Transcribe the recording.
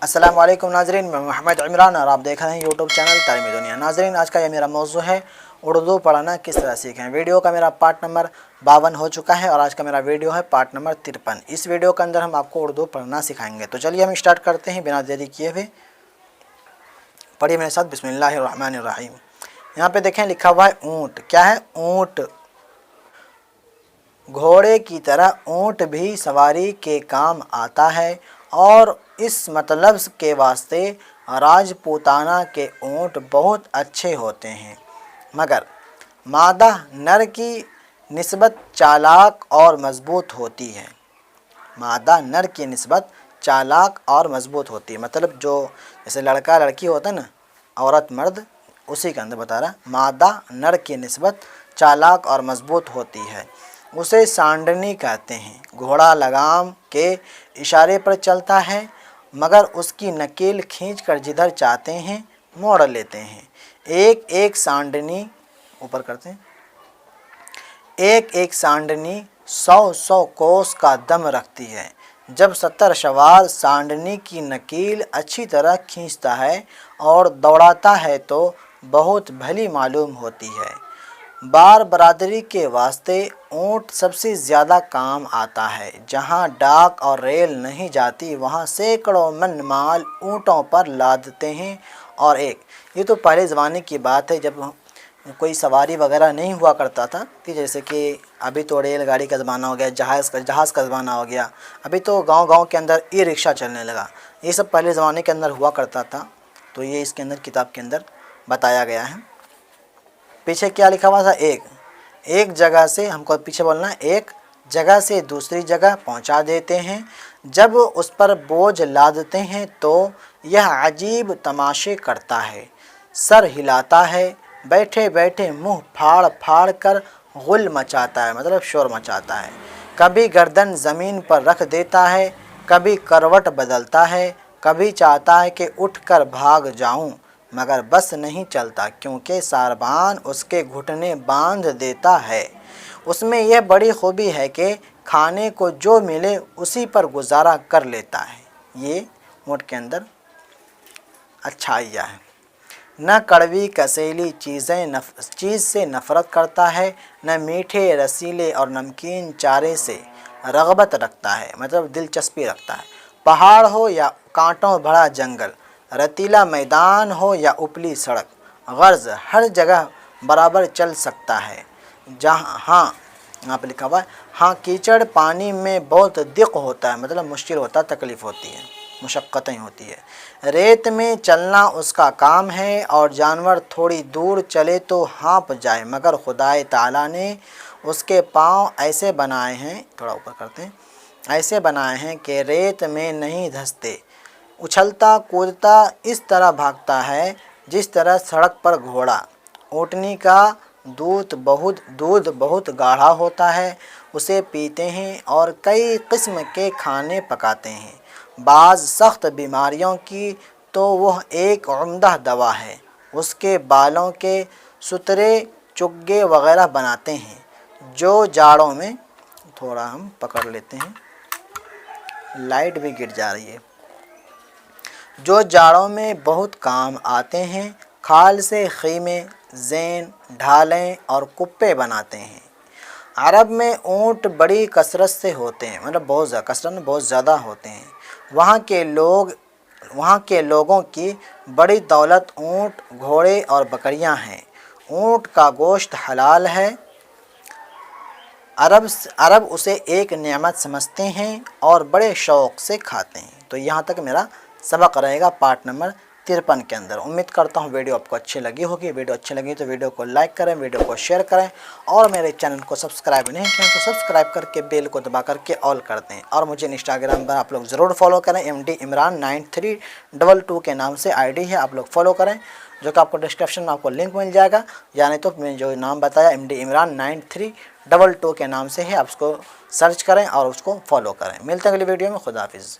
अस्सलाम वालेकुम नाज़रीन, मैं मोहम्मद इमरान और आप देख रहे हैं यूट्यूब चैनल तालीमी दुनिया। नाज़रीन, आज का ये मेरा मौजू है उर्दू पढ़ना किस तरह सीखें। वीडियो का मेरा पार्ट नंबर 52 हो चुका है और आज का मेरा वीडियो है पार्ट नंबर 53। इस वीडियो के अंदर हम आपको उर्दू पढ़ना सिखाएंगे। तो चलिए हम स्टार्ट करते हैं बिना देरी किए हुए। पढ़िए मेरे साथ, बिस्मिल्लाहिर्रहमानिर्रहीम। यहाँ पे देखें लिखा हुआ है ऊँट। क्या है? ऊँट। घोड़े की तरह ऊँट भी सवारी के काम आता है और इस मतलब के वास्ते राजपूताना के ऊँट बहुत अच्छे होते हैं, मगर मादा नर की निस्बत चालाक और मज़बूत होती है। मादा नर की निस्बत चालाक और मज़बूत होती है, मतलब जो जैसे लड़का लड़की होता है ना, औरत मर्द, उसी के अंदर बता रहा। मादा नर की निस्बत चालाक और मज़बूत होती है, उसे सांडनी कहते हैं। घोड़ा लगाम के इशारे पर चलता है, मगर उसकी नकेल खींचकर जिधर चाहते हैं मोड़ लेते हैं। एक एक सांडनी ऊपर करते हैं, एक एक सांडनी 100-100 कोस का दम रखती है। जब 70 सवार सांडनी की नकेल अच्छी तरह खींचता है और दौड़ाता है तो बहुत भली मालूम होती है। बार बरादरी के वास्ते ऊँट सबसे ज़्यादा काम आता है। जहाँ डाक और रेल नहीं जाती वहाँ सैकड़ों मन माल ऊँटों पर लादते हैं। और एक ये तो पहले ज़माने की बात है, जब कोई सवारी वगैरह नहीं हुआ करता था कि जैसे कि अभी तो रेलगाड़ी का ज़माना हो गया, जहाज़ का ज़माना हो गया। अभी तो गांव-गांव के अंदर ई रिक्शा चलने लगा। ये सब पहले ज़माने के अंदर हुआ करता था। तो ये इसके अंदर किताब के अंदर बताया गया है। पीछे क्या लिखा हुआ था? एक जगह से, हमको पीछे बोलना है, एक जगह से दूसरी जगह पहुंचा देते हैं। जब उस पर बोझ लादते हैं तो यह अजीब तमाशे करता है, सर हिलाता है, बैठे बैठे मुंह फाड़ फाड़ कर गुल मचाता है, मतलब शोर मचाता है। कभी गर्दन ज़मीन पर रख देता है, कभी करवट बदलता है, कभी चाहता है कि उठकर भाग जाऊं, मगर बस नहीं चलता क्योंकि सारबान उसके घुटने बांध देता है। उसमें यह बड़ी खूबी है कि खाने को जो मिले उसी पर गुजारा कर लेता है। ये ऊँट के अंदर अच्छाइयाँ है। न कड़वी कसैली चीज़ से नफ़रत करता है, न मीठे रसीले और नमकीन चारे से रग़बत रखता है, मतलब दिलचस्पी रखता है। पहाड़ हो या कांटों भरा जंगल, रतीला मैदान हो या उपली सड़क, गर्ज हर जगह बराबर चल सकता है। जहाँ यहाँ पर लिखा हुआ है, हाँ कीचड़ पानी में बहुत दिक्क होता है, मतलब मुश्किल होता है, तकलीफ़ होती है, मुशक्क़तें होती है। रेत में चलना उसका काम है और जानवर थोड़ी दूर चले तो हाँप जाए, मगर खुदाए ताला ने उसके पाँव ऐसे बनाए हैं, थोड़ा ऊपर करते हैं, ऐसे बनाए हैं कि रेत में नहीं धंसते। उछलता कूदता इस तरह भागता है जिस तरह सड़क पर घोड़ा। ऊँटनी का दूध बहुत गाढ़ा होता है, उसे पीते हैं और कई किस्म के खाने पकाते हैं। बाज़ सख्त बीमारियों की तो वह एक उम्दा दवा है। उसके बालों के सुतरे चुग्गे वगैरह बनाते हैं जो जाड़ों में, थोड़ा हम पकड़ लेते हैं, लाइट भी गिर जा रही है, जो जाड़ों में बहुत काम आते हैं। खाल से खीमे, ज़ैन, ढालें और कुप्पे बनाते हैं। अरब में ऊँट बड़ी कसरत से होते हैं, मतलब बहुत ज़्यादा होते हैं। वहाँ के लोगों की बड़ी दौलत ऊँट, घोड़े और बकरियाँ हैं। ऊँट का गोश्त हलाल है। अरब उसे एक नेमत समझते हैं और बड़े शौक़ से खाते हैं। तो यहाँ तक मेरा सबक रहेगा पार्ट नंबर 53 के अंदर। उम्मीद करता हूँ वीडियो आपको अच्छी लगी होगी। वीडियो अच्छी लगी तो वीडियो को लाइक करें, वीडियो को शेयर करें और मेरे चैनल को सब्सक्राइब नहीं किया तो सब्सक्राइब करके बेल को दबा करके ऑल कर दें। और मुझे इंस्टाग्राम पर आप लोग ज़रूर फॉलो करें, MD इमरान 9322 के नाम से ID है, आप लोग फॉलो करें, जो कि आपको डिस्क्रिप्शन में आपको लिंक मिल जाएगा। या नहीं तो मैंने जो नाम बताया MD इमरान 9322 के नाम से है, आप उसको सर्च करें और उसको फॉलो करें। मिलते हैं अगली वीडियो में। खुदा हाफिज़।